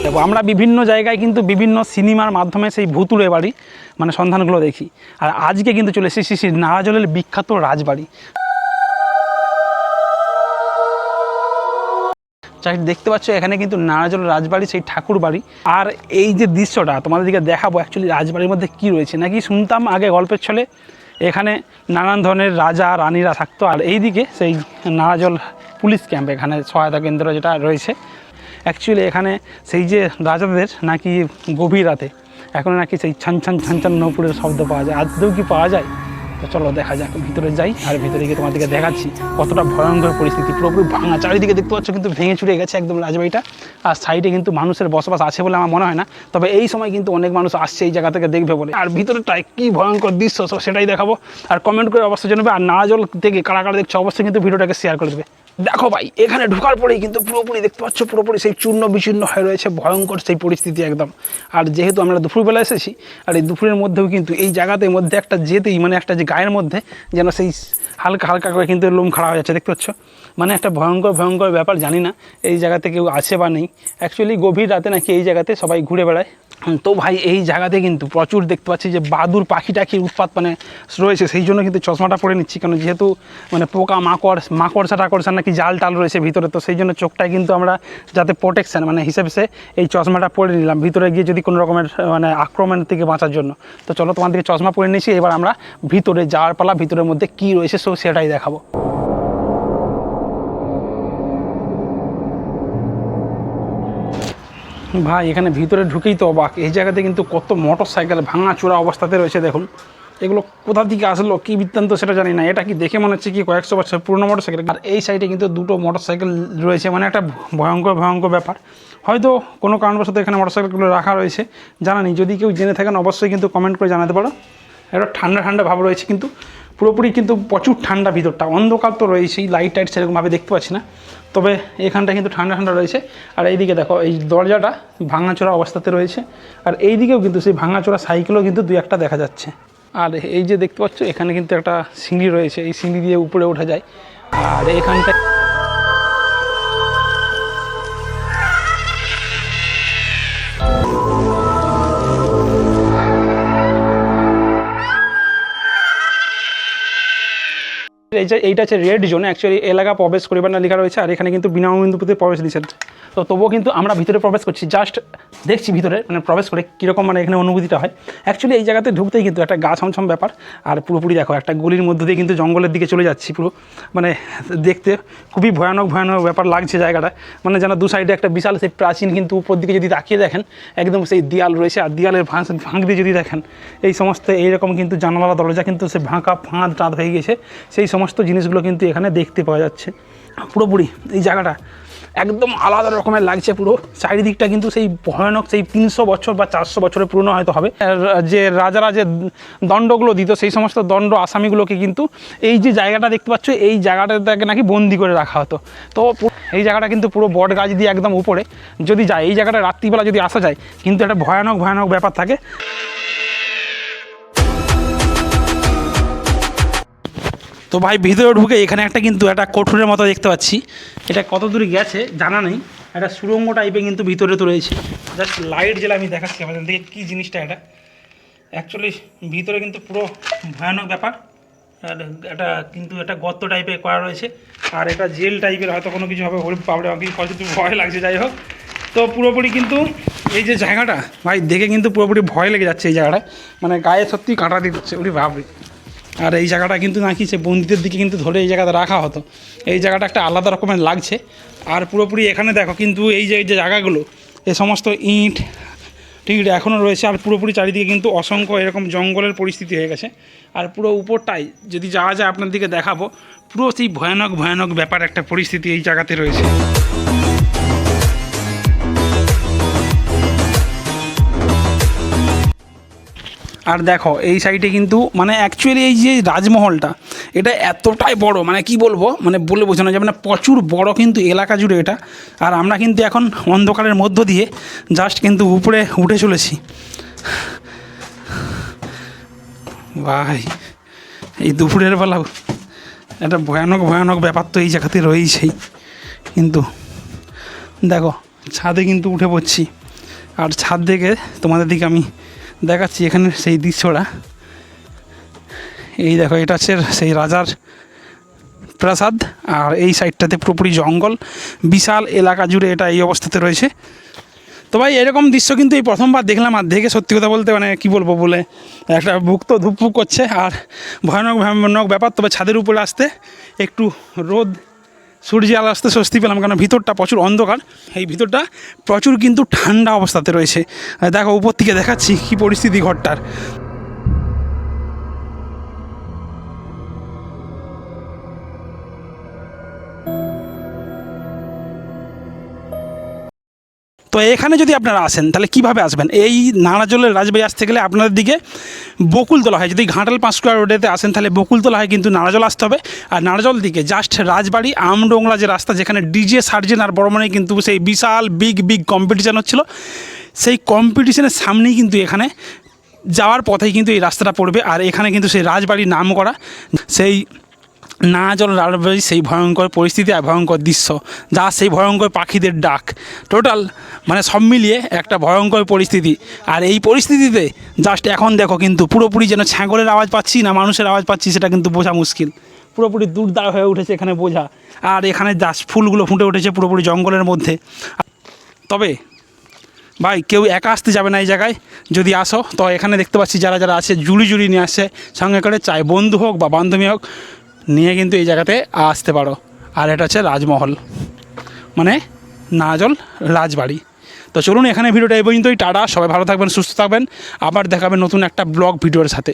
দেখো আমরা বিভিন্ন জায়গায় কিন্তু বিভিন্ন সিনেমার মাধ্যমে সেই ভুতুড়ে বাড়ি মানে সন্ধানগুলো দেখি, আর আজকে কিন্তু চলে এসেছি সেই নারাজলের বিখ্যাত রাজবাড়ি। দেখতে পাচ্ছ এখানে কিন্তু নারাজল রাজবাড়ি, সেই ঠাকুর বাড়ি। আর এই যে দৃশ্যটা তোমাদেরকে দেখাবো অ্যাকচুয়ালি রাজবাড়ির মধ্যে কি রয়েছে। নাকি শুনতাম আগে গল্পের ছলে এখানে নানান ধরনের রাজা রানীরা থাকতো, আর এইদিকে সেই নারাজল পুলিশ ক্যাম্প, এখানে সহায়তা কেন্দ্র যেটা রয়েছে। অ্যাকচুয়ালি এখানে সেই যে রাজাদের নাকি গভীর রাতে এখন নাকি সেই ছান ছান ছান ছান নপুরের শব্দ পাওয়া যায়। আজও কি পাওয়া যায়? তো চলো দেখা যাক, ভিতরে যাই আর ভিতরে গিয়ে তোমাদেরকে দেখাচ্ছি কতটা ভয়ঙ্কর পরিস্থিতি। পুরোপুরি ভাঙা, চারিদিকে দেখতে পাচ্ছ কিন্তু ভেঙে চুরে গেছে একদম রাজবাড়িটা। আর সাইডে কিন্তু মানুষের বসবাস আছে বলে আমার মনে হয় না, তবে এই সময় কিন্তু অনেক মানুষ আসছে এই জায়গা থেকে দেখবে বলে। আর ভিতরেটায় কী ভয়ঙ্কর দৃশ্য সেটাই দেখাবো, আর কমেন্ট করে অবশ্যই জানাবে। আর নারাজল থেকে কারা কারা দেখছো অবশ্যই কিন্তু ভিডিওটাকে শেয়ার করে দেবে। দেখো ভাই এখানে ঢোকার পরেই কিন্তু পুরোপুরি দেখতে পাচ্ছ পুরোপুরি সেই চূর্ণ বিচূর্ণ হয়ে রয়েছে, ভয়ঙ্কর সেই পরিস্থিতি একদম। আর যেহেতু আমরা দুপুরবেলা এসেছি, আর এই দুপুরের মধ্যেও কিন্তু এই জায়গাতের মধ্যে একটা যেতেই মানে একটা যে গায়ের মধ্যে যেন সেই হালকা হালকা করে কিন্তু লোম খাড়া হয়ে যাচ্ছে, দেখতে পাচ্ছ। মানে একটা ভয়ঙ্কর ভয়ঙ্কর ব্যাপার। জানি না এই জায়গাতে কেউ আছে বা নেই। অ্যাকচুয়ালি গভীর রাতে নাকি এই জায়গাতে সবাই ঘুরে বেড়ায়। তো ভাই এই জায়গাতে কিন্তু প্রচুর দেখতে পাচ্ছি যে বাদুর পাখি টাখির উৎপাত মানে রয়েছে, সেই জন্য কিন্তু চশমাটা পরে নিচ্ছি। কারণ যেহেতু মানে পোকা মাকড়সা টাকড়সা নাকি জাল টাল রয়েছে ভিতরে, তো সেই জন্য চোখটায় কিন্তু আমরা যাতে প্রোটেকশান মানে হিসেবে এই চশমাটা পরে নিলাম, ভিতরে গিয়ে যদি কোনো রকমের মানে আক্রমণ থেকে বাঁচার জন্য। তো চলো তোমাদেরকে চশমা পরে নিয়েছি, এবার আমরা ভিতরে যাওয়ার পালা। ভিতরের মধ্যে কী রয়েছে সেটাই দেখাবো। ভাই এখানে ভিতরে ঢুকেই তো অবাক, এই জায়গাতে কিন্তু কত মোটর সাইকেল ভাঙা চূড়া অবস্থাতে রয়েছে। দেখুন এগুলো কোথা থেকে আসলো, কী বৃত্তান্ত সেটা জানি না। এটা কি দেখে মনে হচ্ছে কি কয়েকশো বছর পুরনো মোটর সাইকেল। আর এই সাইডে কিন্তু দুটো মোটর সাইকেল রয়েছে, মানে একটা ভয়ঙ্কর ভয়ঙ্কর ব্যাপার। হয়তো কোনো কারণবশত এখানে মোটর সাইকেলগুলো রাখা রয়েছে, জানা নেই। যদি কেউ জেনে থাকেন অবশ্যই কিন্তু কমেন্ট করে জানাতে পারো। একটা ঠান্ডা ঠান্ডা ভাব রয়েছে, কিন্তু পুরোপুরি কিন্তু প্রচুর ঠান্ডা ভিতরটা। অন্ধকার তো রয়েছেই, লাইট টাইট সেরকমভাবে দেখতে পাচ্ছি না, তবে এখানটা কিন্তু ঠান্ডা ঠান্ডা রয়েছে। আর এইদিকে দেখো এই দরজাটা ভাঙাচোরা অবস্থাতে রয়েছে, আর এইদিকেও কিন্তু সেই ভাঙাচোরা সাইকেলও কিন্তু দুই একটা দেখা যাচ্ছে। আর এই যে দেখতে পাচ্ছ এখানে কিন্তু একটা সিঁড়ি রয়েছে, এই সিঁড়ি দিয়ে উপরে ওঠা যায়। আর এখানটায় এইটা হচ্ছে রেড জোন। অ্যাকচুয়ালি এলাকা প্রবেশ করিবার না লেখা রয়েছে, আর এখানে কিন্তু বিনামূল্যে প্রবেশ নিষেধ। তো তবুও কিন্তু আমরা ভিতরে প্রবেশ করছি, জাস্ট দেখছি ভিতরে মানে প্রবেশ করে কীরকম মানে এখানে অনুভূতিটা হয়। অ্যাকচুয়ালি এই জায়গাতে ঢুকতেই কিন্তু একটা গা ছমছম ব্যাপার। আর পুরোপুরি দেখো একটা গলির মধ্যে দিয়ে কিন্তু জঙ্গলের দিকে চলে যাচ্ছি, পুরো মানে দেখতে খুবই ভয়ানক ভয়ানক ব্যাপার লাগছে জায়গাটা। মানে যেন দু সাইডে একটা বিশাল সেই প্রাচীন, কিন্তু উপর দিকে যদি তাকিয়ে দেখেন একদম সেই দেয়াল রয়েছে, আর দেয়ালের ভাঙ দিয়ে যদি দেখেন এই সমস্ত এইরকম কিন্তু জানালা দরজা কিন্তু সে ভাঙা ফাঁদ টাঁদ হয়ে গেছে, সেই সমস্ত জিনিসগুলো কিন্তু এখানে দেখতে পাওয়া যাচ্ছে। পুরোপুরি এই জায়গাটা একদম আলাদা রকমের লাগছে। পুরো চারিদিকটা কিন্তু সেই ভয়ানক সেই 300 বছর বা 400 বছরের পুরনো হয়তো হবে। যে রাজারা যে দণ্ডগুলো দিত সেই সমস্ত দণ্ড আসামিগুলোকে কিন্তু এই যে জায়গাটা দেখতে পাচ্ছ এই জায়গাটাকে নাকি বন্দি করে রাখা হতো। তো এই জায়গাটা কিন্তু পুরো বট গাছ দিয়ে একদম উপরে যদি যায়, এই জায়গাটা রাত্রিবেলা যদি আসা যায় কিন্তু একটা ভয়ানক ভয়ানক ব্যাপার থাকে। তো ভাই ভিতরে ঢুকে এখানে একটা কিন্তু একটা কঠোরের মতো দেখতে পাচ্ছি, এটা কত দূরে গেছে জানা নেই। একটা সুড়ঙ্গ টাইপের কিন্তু ভিতরে তো রয়েছে। জাস্ট লাইট জ্বালা আমি দেখাচ্ছি আমাদের দিকে কী জিনিসটা। এটা অ্যাকচুয়ালি ভিতরে কিন্তু পুরো ভয়ানক ব্যাপার। এটা কিন্তু একটা গর্ত টাইপের করা রয়েছে, আর এটা জেল টাইপের হয়তো কোনো কিছু হবে, পাবড়ে কিছু ভয় লাগছে। যাই হোক, তো পুরোপুরি কিন্তু এই যে জায়গাটা ভাই দেখে কিন্তু পুরোপুরি ভয় লেগে যাচ্ছে এই জায়গাটা, মানে গায়ে সত্যি কাঁটা দিচ্ছে উনি ভাববে। আর এই জায়গাটা কিন্তু নাকি সে বন্দীদের দিকে কিন্তু ধরে এই জায়গাটা রাখা হতো। এই জায়গাটা একটা আলাদা রকমের লাগছে। আর পুরোপুরি এখানে দেখো কিন্তু এই যে জায়গাগুলো এই সমস্ত ইট টিট এখনও রয়েছে, আর পুরোপুরি চারিদিকে কিন্তু অসংখ্য এরকম জঙ্গলের পরিস্থিতি হয়ে গেছে। আর পুরো উপরটাই যদি যাওয়া যায় আপনার দিকে দেখাবো, পুরো সেই ভয়ানক ভয়ানক ব্যাপার একটা পরিস্থিতি এই জায়গাতে রয়েছে। আর দেখো এই সাইডে কিন্তু মানে অ্যাকচুয়ালি এই যে রাজমহলটা এটা এতটাই বড়, মানে কি বলবো, মানে বলে বোঝানো যাবে না, প্রচুর বড় কিন্তু এলাকা জুড়ে এটা। আর আমরা কিন্তু এখন অন্ধকারের মধ্য দিয়ে জাস্ট কিন্তু উপরে উঠে চলেছি। ভাই এই দুপুরের বেলা একটা ভয়ানক ভয়ানক ব্যাপার তো এই জায়গাতে রয়েছেই। কিন্তু দেখো ছাদে কিন্তু উঠে পড়ছি, আর ছাদ থেকে তোমাদের দিকে আমি দেখাচ্ছি এখানে সেই দৃশ্যটা। এই দেখো, এটা হচ্ছে সেই রাজার প্রাসাদ, আর এই সাইডটাতে পুরোপুরি জঙ্গল, বিশাল এলাকা জুড়ে এটা এই অবস্থাতে রয়েছে। তো ভাই এরকম দৃশ্য কিন্তু এই প্রথমবার দেখলাম, আর দেখে সত্যি কথা বলতে মানে কী বলবো বলে একটা বুক তো ধুকপুক করছে, আর ভয়ানক ভয়ানক ব্যাপার। তবে ছাদের উপরে আসতে একটু রোদ সূর্য আলো আসতে স্বস্তি পেলাম, কারণ ভিতরটা প্রচুর অন্ধকার, এই ভিতরটা প্রচুর কিন্তু ঠান্ডা অবস্থাতে রয়েছে। দেখো উপর থেকে দেখাচ্ছি কী পরিস্থিতি ঘরটার। তো এখানে যদি আপনারা আসেন তাহলে কীভাবে আসবেন? এই নাড়াজলের রাজবাড়ি আসতে গেলে আপনাদের দিকে বকুলতলা হয়। যদি ঘাটাল 5 স্কোয়ার রোডেতে আসেন তাহলে বকুলতলা হয়, কিন্তু নাড়াজল আসতে হবে। আর নাড়াজল দিকে জাস্ট রাজবাড়ি আমডোংরা যে রাস্তা, যেখানে ডিজে সার্জেন আর বড় মানে কিন্তু সেই বিশাল বিগ কম্পিটিশান হচ্ছিলো, সেই কম্পিটিশনের সামনেই কিন্তু এখানে যাওয়ার পথেই কিন্তু এই রাস্তাটা পড়বে। আর এখানে কিন্তু সেই রাজবাড়ির নাম করা সেই নাড়াজল রাজবাড়ি, সেই ভয়ঙ্কর পরিস্থিতি আর ভয়ঙ্কর দৃশ্য, যা সেই ভয়ঙ্কর পাখিদের ডাক, টোটাল মানে সব মিলিয়ে একটা ভয়ঙ্কর পরিস্থিতি। আর এই পরিস্থিতিতে জাস্ট এখন দেখো কিন্তু পুরোপুরি যেন ছাগলের আওয়াজ পাচ্ছি না মানুষের আওয়াজ পাচ্ছি সেটা কিন্তু বোঝা মুশকিল। পুরোপুরি দুর্দার হয়ে উঠেছে এখানে বোঝা। আর এখানে জাস্ট ফুলগুলো ফুটে উঠেছে পুরোপুরি জঙ্গলের মধ্যে। তবে ভাই কেউ একা আসতে যাবে না এই জায়গায়, যদি আসো তো এখানে দেখতে পাচ্ছি যারা যারা আছে জুড়ি নিয়ে আসছে সঙ্গে করে, চাই বন্ধু হোক বা বান্ধবী হোক, নিয়ে কিন্তু এই জায়গাতে আসতে পারো। আর এটা হচ্ছে রাজমহল, মানে নাড়াজল রাজবাড়ি। তো চলুন এখানে ভিডিওটা এই পর্যন্তই। টাটা, সবাই ভালো থাকবেন, সুস্থ থাকবেন, আবার দেখাবেন নতুন একটা ব্লগ ভিডিওর সাথে।